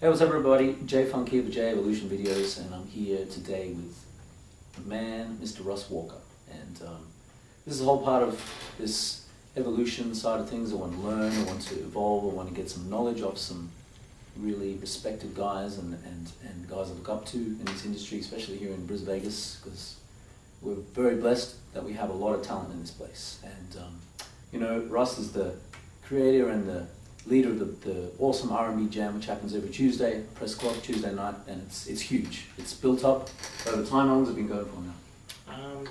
Hey, what's up everybody? Jay Funk here with Jevolution Videos, and I'm here today with the man, Mr. Russ Walker. And this is a whole part of this evolution side of things. I want to learn, I want to evolve, I want to get some knowledge off some really respected guys and guys I look up to in this industry, especially here in Brisbane, Vegas, because we're very blessed that we have a lot of talent in this place. And you know, Russ is the creator and the leader of the awesome R&B jam, which happens every Tuesday, Press Club, Tuesday night, and it's huge. It's built up over time. How long has it been going for now?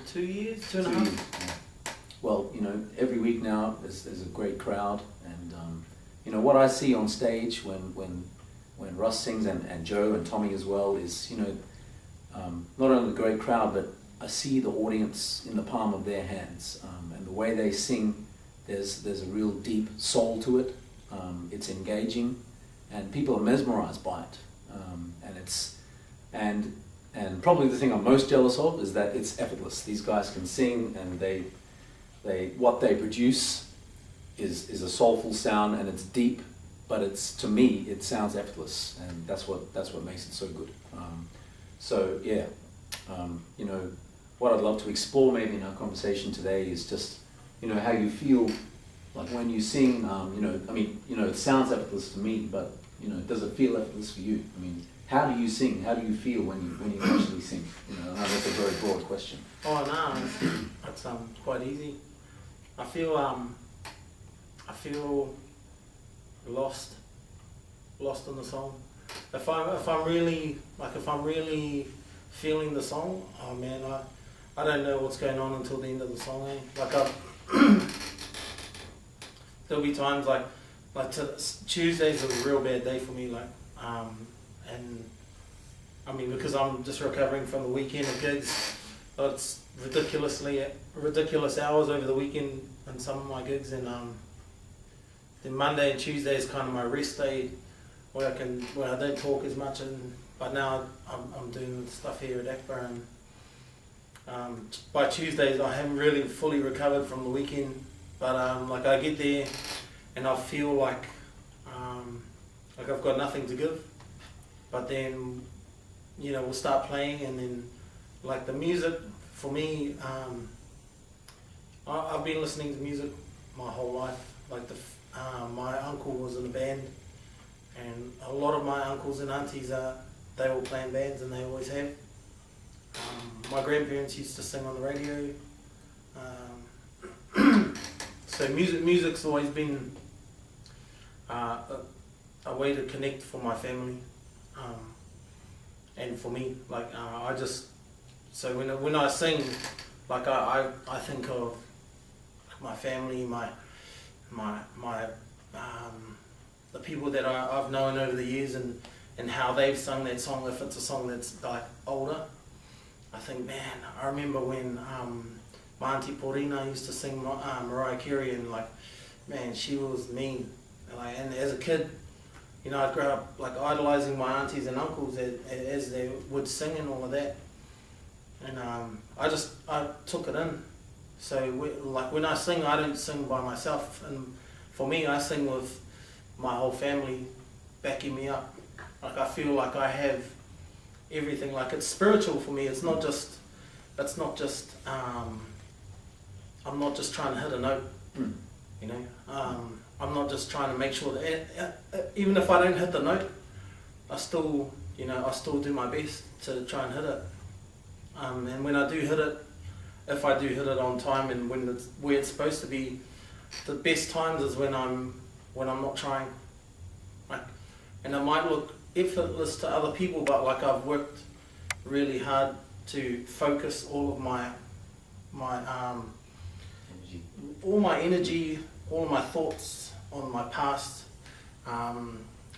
2 years, two and a half. Yeah. Well, you know, every week now there's a great crowd, and you know what I see on stage when Russ sings and Joe and Tommy as well is, you know, not only the great crowd, but I see the audience in the palm of their hands, and the way they sing, there's a real deep soul to it. It's engaging, and people are mesmerized by it. And probably the thing I'm most jealous of is that it's effortless. These guys can sing, and what they produce is a soulful sound, and it's deep, but to me it sounds effortless, and that's what makes it so good. So yeah, you know, what I'd love to explore maybe in our conversation today is just, you know, how you feel like when you sing. You know, I mean, you know, it sounds effortless to me, but you know, does it feel effortless for you? I mean, how do you sing? How do you feel when you actually sing? You know, I know that's a very broad question. Oh no, that's quite easy. I feel lost in the song. If I'm really feeling the song, oh man, I don't know what's going on until the end of the song. Like there'll be times like Tuesday's a real bad day for me, like and I mean, because I'm just recovering from the weekend of gigs. It's ridiculous hours over the weekend in some of my gigs, and then Monday and Tuesday is kind of my rest day where I don't talk as much, but now I'm doing stuff here at Akbar, and by Tuesdays I haven't really fully recovered from the weekend, but like I get there and I feel like I've got nothing to give, but then, you know, we'll start playing, and then like the music for me, I've been listening to music my whole life. Like my uncle was in a band, and a lot of my uncles and aunties they all play in bands, and they always have. My grandparents used to sing on the radio, so music's always been a way to connect for my family, and for me. Like so when I sing, like I think of my family, the people that I've known over the years, and how they've sung that song. If it's a song that's like older, I think, man, I remember when my auntie Paulina used to sing Mariah Carey, and like, man, she was mean. And as a kid, you know, I'd grow up like idolizing my aunties and uncles as they would sing and all of that, and I took it in. So like when I sing, I don't sing by myself, and for me, I sing with my whole family backing me up. Like I feel like I have everything. Like it's spiritual for me. It's not just I'm not just trying to hit a note, you know. I'm not just trying to make sure that even if I don't hit the note, I still do my best to try and hit it. And when I do hit it, if I do hit it on time and when it's where it's supposed to be, the best times is when I'm not trying. Like, and it might look effortless to other people, but like I've worked really hard to focus all of my energy, all of my thoughts on my past.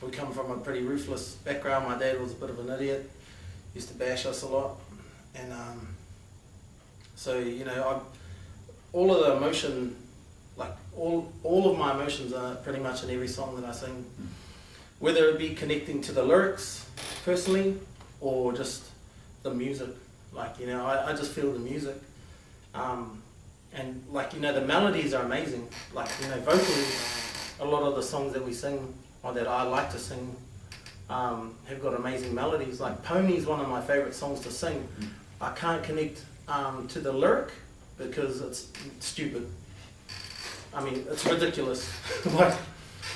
We come from a pretty ruthless background. My dad was a bit of an idiot, used to bash us a lot, and so, you know, all of the emotion, like all of my emotions are pretty much in every song that I sing, whether it be connecting to the lyrics personally or just the music. Like, you know, I just feel the music, and like, you know, the melodies are amazing. Like, you know, vocally, a lot of the songs that we sing or that I like to sing, have got amazing melodies. Like Pony is one of my favourite songs to sing. I can't connect to the lyric because it's stupid. I mean, it's ridiculous. Like,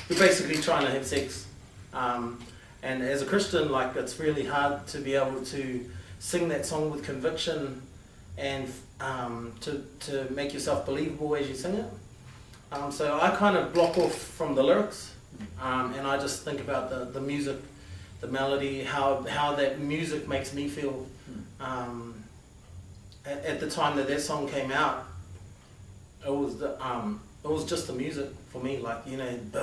you're basically trying to have sex. And as a Christian, like, it's really hard to be able to sing that song with conviction and to make yourself believable as you sing it. So I kind of block off from the lyrics, and I just think about the music, the melody, how that music makes me feel. At the time that song came out, it was just the music for me, like, you know, it's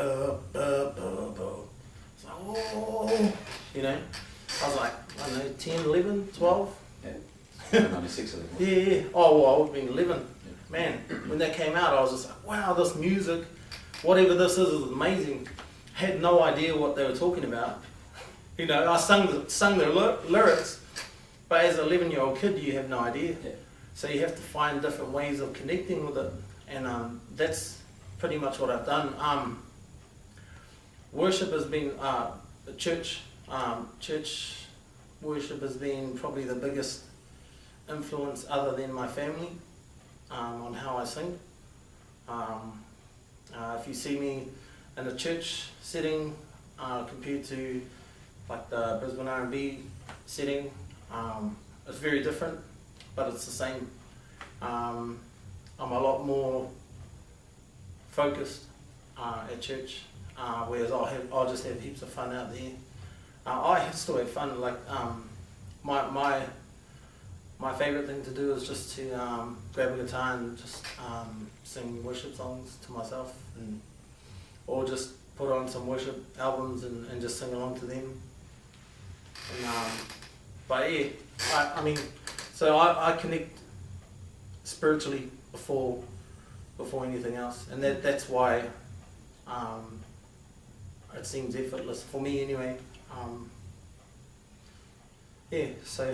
like, oh, you know, I was like, I don't know, 10, 11, 12. Yeah, 96 I think. Yeah. Oh, well, I would have been 11. Yeah. Man, when that came out, I was just like, wow, this music, whatever this is amazing. Had no idea what they were talking about. You know, I sung their lyrics, but as an 11-year-old kid, you have no idea. Yeah. So you have to find different ways of connecting with it, and that's pretty much what I've done. Worship has been church worship has been probably the biggest influence, other than my family, on how I sing. If you see me in a church setting compared to like the Brisbane RnB setting, it's very different, but it's the same. I'm a lot more focused at church, whereas I'll just have heaps of fun out there. I still have fun. Like my favourite thing to do is just to grab a guitar and just sing worship songs to myself, or just put on some worship albums and just sing along to them. But yeah, I mean, so I connect spiritually before anything else, and that's why it seems effortless for me anyway. Yeah. So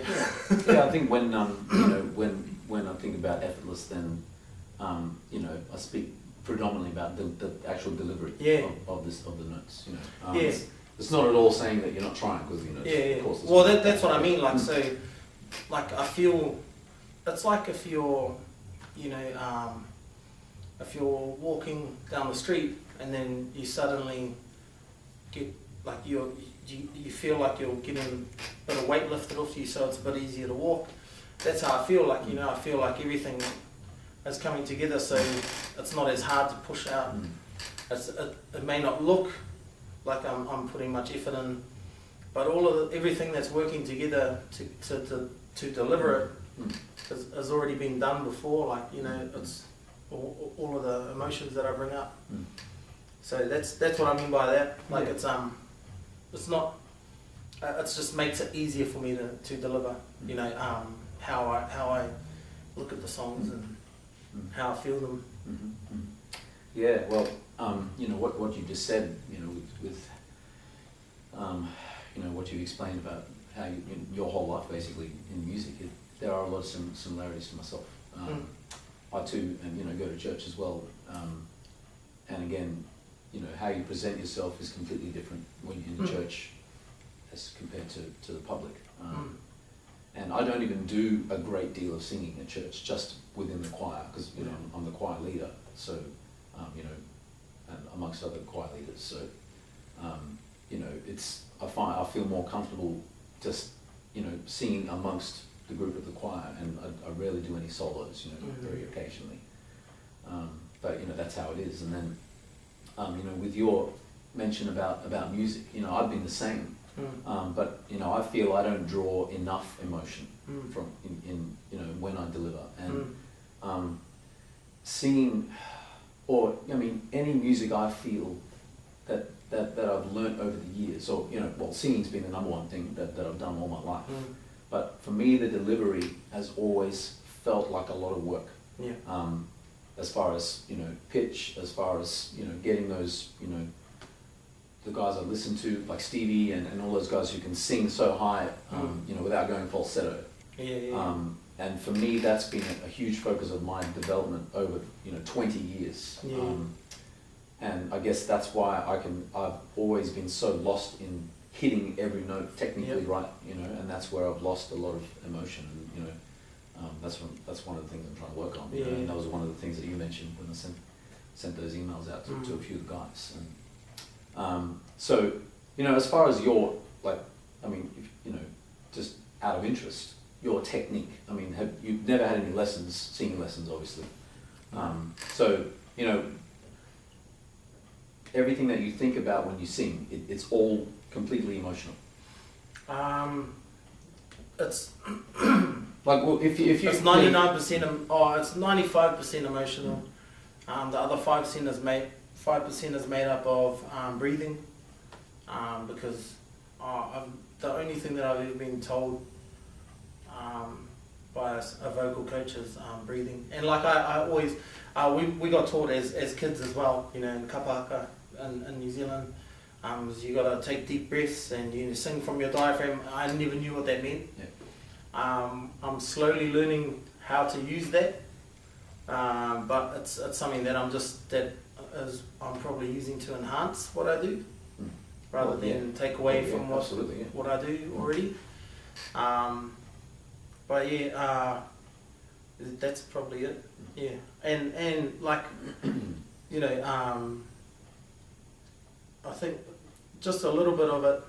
yeah, I think when you know, when I think about effortless, then you know, I speak predominantly about the actual delivery of the notes. You know, it's not at all saying that you're not trying, because, you know, of course. Well, that's what I mean. Like, so, like, I feel it's like if you're, you know, if you're walking down the street and then you suddenly get like you feel like you're getting a bit of weight lifted off you, so it's a bit easier to walk. That's how I feel like, you know, I feel like everything is coming together, so it's not as hard to push out. It may not look like I'm putting much effort in, but everything that's working together to deliver it has already been done before. Like, you know, it's all of the emotions that I bring up. So that's what I mean by that. Like, it's not. It just makes it easier for me to deliver. You know, how I look at the songs and how I feel them. Yeah. Well, you know what you just said. You know, with you know, what you explained about how your whole life basically in music. There are a lot of similarities to myself. I too, you know, go to church as well. And again, you know, how you present yourself is completely different when you're in church as compared to the public. And I don't even do a great deal of singing at church, just within the choir, because, you know, I'm the choir leader. So, you know, and amongst other choir leaders. So, you know, I feel more comfortable just, you know, singing amongst the group of the choir, and I rarely do any solos, you know, very occasionally. But, you know, that's how it is. And then, you know, with your mention about music, you know, I've been the same. But, you know, I feel I don't draw enough emotion from in you know, when I deliver. And singing, or I mean, any music I feel that I've learnt over the years, or, you know, well, singing's been the number one thing that I've done all my life. But for me, the delivery has always felt like a lot of work. As far as, you know, pitch, as far as, you know, getting those, you know, the guys I listen to, like Stevie and all those guys who can sing so high, you know, without going falsetto. And for me, that's been a huge focus of my development over, you know, 20 years. And I guess that's why I've always been so lost in hitting every note technically right, you know, and that's where I've lost a lot of emotion, and you know, that's one of the things I'm trying to work on. You know, and that was one of the things that you mentioned when I sent those emails out to a few of the guys. And so, you know, as far as your, like, I mean, if, you know, just out of interest, your technique, I mean, you've never had any lessons, singing lessons, obviously. So, you know, everything that you think about when you sing, it's all completely emotional. It's like, well, if you it's 99%. It's 95% emotional. The other 5% is made up of breathing. Because the only thing that I've ever been told by a vocal coach is breathing. And like I always, we got taught as kids as well, you know, in kapaka in New Zealand, you got to take deep breaths and you sing from your diaphragm. I never knew what that meant. Yeah. I'm slowly learning how to use that, but it's something that I'm probably using to enhance what I do, rather than take away from what I do already. But yeah, that's probably it. Yeah, and like, you know, I think just a little bit of it.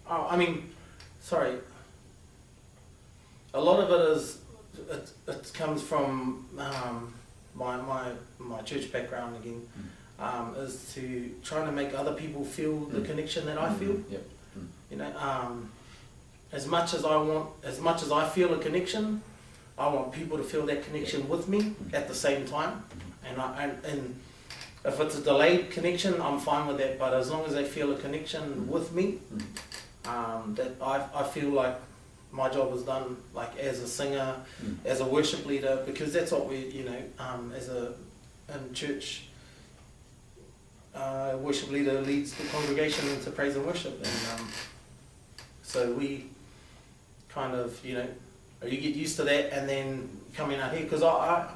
I mean, sorry. A lot of it is it comes from my church background again. Is to trying to make other people feel the connection that I feel. Yep. You know, as much as I feel a connection, I want people to feel that connection with me at the same time. And if it's a delayed connection, I'm fine with that. But as long as they feel a connection with me, that I feel like my job is done. Like as a singer, as a worship leader, because that's what we, you know, in church. Worship leader leads the congregation into praise and worship, and so we kind of, you know, you get used to that, and then coming out here, because I've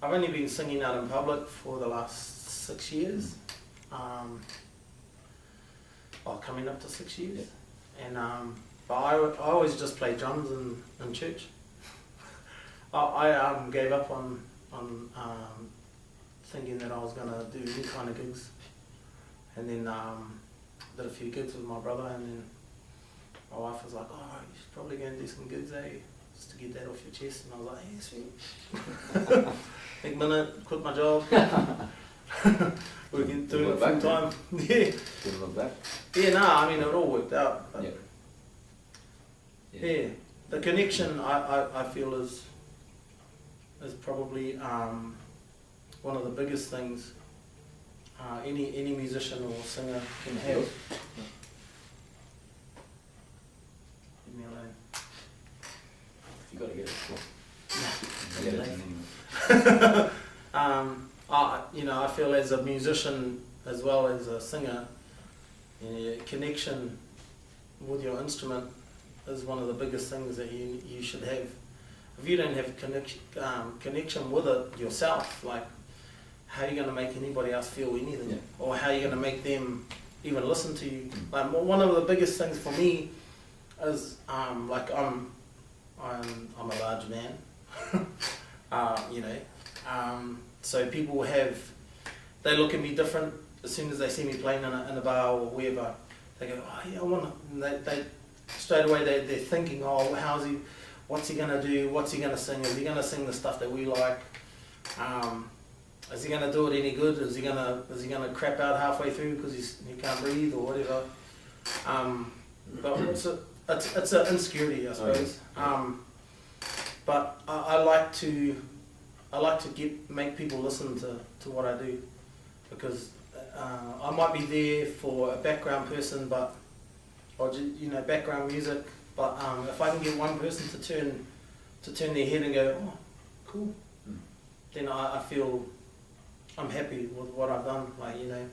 only been singing out in public for the last 6 years, coming up to 6 years, and but I always just play drums in church. I gave up on thinking that I was going to do any kind of gigs, and then did a few gigs with my brother, and then my wife was like, oh, you should probably go and do some gigs, just to get that off your chest. And I was like, yeah, sweet. Big minute, quit my job. We can do it full time. Yeah. Didn't look back. Yeah, no, I mean, it all worked out. But Yeah. The connection I feel is probably one of the biggest things any musician or singer can have. Leave me alone. You got to get it. You know, I feel as a musician as well as a singer, you know, connection with your instrument is one of the biggest things that you should have. If you don't have connection with it yourself, like, how are you going to make anybody else feel anything? Yeah. Or how are you going to make them even listen to you? Like, one of the biggest things for me is, like, I'm a large man, you know, so people they look at me different as soon as they see me playing in a bar or wherever. They go, oh yeah, I want to. They straight away they're thinking, oh, what's he going to do? What's he going to sing? Is he going to sing the stuff that we like? Is he going to do it any good? Is he going to crap out halfway through because he can't breathe or whatever? But it's an insecurity, I suppose. But I like to make people listen to what I do, because I might be there for a background person, or you know, background music. But if I can get one person to turn their head and go, oh, cool, then I feel I'm happy with what I've done. Like, you know,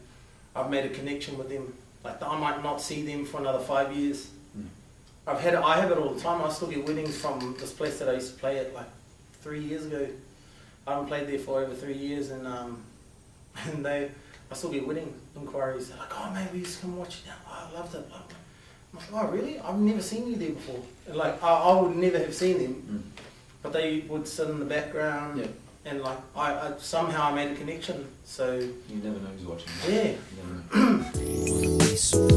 I've made a connection with them. Like, I might not see them for another 5 years. I have it all the time. I still get weddings from this place that I used to play at like 3 years ago. I haven't played there for over 3 years, and I I still get wedding inquiries. They're like, oh man, we used to come watch you now. Oh, I loved it. I'm like, oh really? I've never seen you there before. And like, I would never have seen them, but they would sit in the background. Yeah. And like, I somehow I made a connection. So You never know who's watching. yeah. You never know.